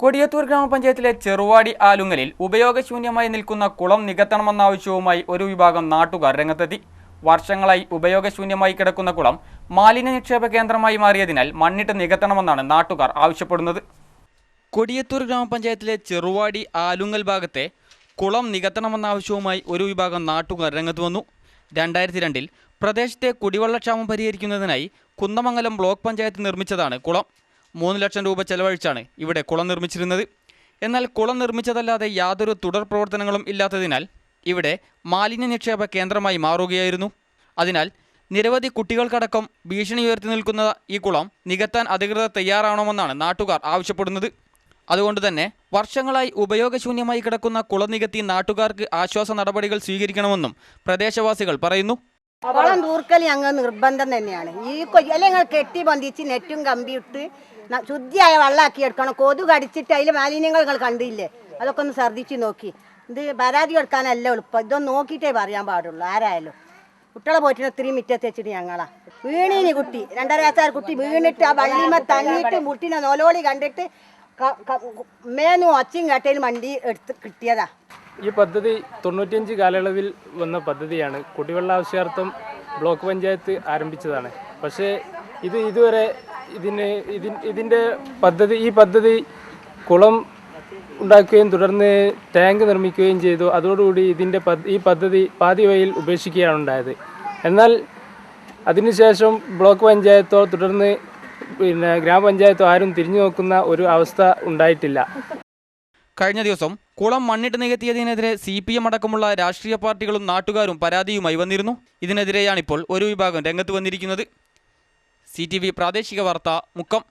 കൊടിയത്തൂർ ഗ്രാമപഞ്ചായത്തിലെ ചെറുവാടി ആലുങ്ങലിൽ ഉപയോഗശൂന്യമായി നിൽക്കുന്ന കുളം നികത്തണമെന്ന ആവശ്യവുമായി ഒരു വിഭാഗം നാട്ടുകാർ രംഗത്തെത്തി. വർഷങ്ങളായി ഉപയോഗശൂന്യമായി കിടക്കുന്ന കുളം മാലിന്യ നിക്ഷേപ കേന്ദ്രമായി മാറിയതിനാൽ മണ്ണിട്ട് നികത്തണമെന്നാണ് നാട്ടുകാർ ആവശ്യപ്പെടുന്നത്. കൊടിയത്തൂർ ഗ്രാമപഞ്ചായത്തിലെ ചെറുവാടി ആലുങ്ങൽ ഭാഗത്തെ കുളം നികത്തണമെന്ന ആവശ്യവുമായി ഒരു വിഭാഗം നാട്ടുകാർ രംഗത്ത് വന്നു. 2002 പ്രദേശത്തെ കുടിവെള്ളക്ഷാമം പരിഹരിക്കുന്നതിനായി കുന്നമംഗലം ബ്ലോക്ക് പഞ്ചായത്ത് നിർമ്മിച്ചതാണ് കുളം. 3 ലക്ഷം രൂപ ചെലവഴിച്ചാണ് ഇവിടെ കുളം നിർമ്മിച്ചിരുന്നത്. എന്നാൽ കുളം നിർമ്മിച്ചതല്ലാതെ യാതൊരു തുടർ പ്രവർത്തനങ്ങളും ഇല്ലാത്തതിനാൽ ഇവിടെ മാലിന്യ നിക്ഷേപ കേന്ദ്രമായി മാറുകയായിരുന്നു. അതിനാൽ നിരവധി കുട്ടികൾക്കടക്കം ഭീഷണി ഉയർത്തി നിൽക്കുന്ന ഈ കുളം നികത്താൻ അധികൃതർ തയ്യാറാവണമെന്നാണ് നാട്ടുകാർ ആവശ്യപ്പെടുന്നത്. അതുകൊണ്ട് തന്നെ വർഷങ്ങളായി ഉപയോഗശൂന്യമായി കിടക്കുന്ന കുളം നികത്തി നാട്ടുകാർക്ക് ആശ്വാസ നടപടികൾ സ്വീകരിക്കണമെന്നും പ്രദേശവാസികൾ പറയുന്നു. കുളം തൂർക്കൽ ഞങ്ങൾ നിർബന്ധം തന്നെയാണ്. ഈ കൊല്ലങ്ങൾ കെട്ടി ബന്ധിച്ച് നെറ്റും കമ്പിയിട്ട് ശുദ്ധിയായ വെള്ളമാക്കി എടുക്കണം. കൊതു കടിച്ചിട്ട് അതിൽ മാലിന്യങ്ങൾ നിങ്ങൾ കണ്ടില്ലേ, അതൊക്കെ ഒന്ന് ശ്രദ്ധിച്ച് നോക്കി. ഇത് പരാതി എടുക്കാനല്ല എളുപ്പം, ഇതൊന്നും നോക്കിയിട്ടേ പറയാൻ പാടുള്ളൂ. ആരായാലും കുട്ടികളെ പോയിട്ട് ഇത്രയും മിറ്റത്ത് വെച്ചിട്ട് ഞങ്ങളാ വീണീന് കുട്ടി 2.5 വയസ്സായ കുട്ടി വീണിട്ട് ആ വള്ളിമ തങ്ങിയിട്ട് മുട്ടിനെ നോലോളി കണ്ടിട്ട് മേനും ഒച്ചയും കേട്ടയിൽ വണ്ടി എടുത്ത് കിട്ടിയതാ. ഈ പദ്ധതി 95 കാലയളവിൽ വന്ന പദ്ധതിയാണ്. കുടിവെള്ള ആവശ്യാർത്ഥം ബ്ലോക്ക് പഞ്ചായത്ത് ആരംഭിച്ചതാണ്. പക്ഷേ ഇതുവരെ ഈ പദ്ധതി കുളം ഉണ്ടാക്കുകയും തുടർന്ന് ടാങ്ക് നിർമ്മിക്കുകയും ചെയ്തു. അതോടുകൂടി ഈ പദ്ധതി പാതി വഴിയിൽ ഉപേക്ഷിക്കുകയാണ് ഉണ്ടായത്. എന്നാൽ അതിനുശേഷം ബ്ലോക്ക് പഞ്ചായത്തോ തുടർന്ന് ഗ്രാമപഞ്ചായത്തോ ആരും തിരിഞ്ഞു നോക്കുന്ന ഒരു അവസ്ഥ ഉണ്ടായിട്ടില്ല. കഴിഞ്ഞ ദിവസം കുളം മണ്ണിട്ട് നികത്തിയതിനെതിരെ CPM അടക്കമുള്ള രാഷ്ട്രീയ പാർട്ടികളും നാട്ടുകാരും പരാതിയുമായി വന്നിരുന്നു. ഇതിനെതിരെയാണിപ്പോൾ ഒരു വിഭാഗം രംഗത്ത് വന്നിരിക്കുന്നത്. CTV പ്രാദേശിക വാർത്ത, മുക്കം.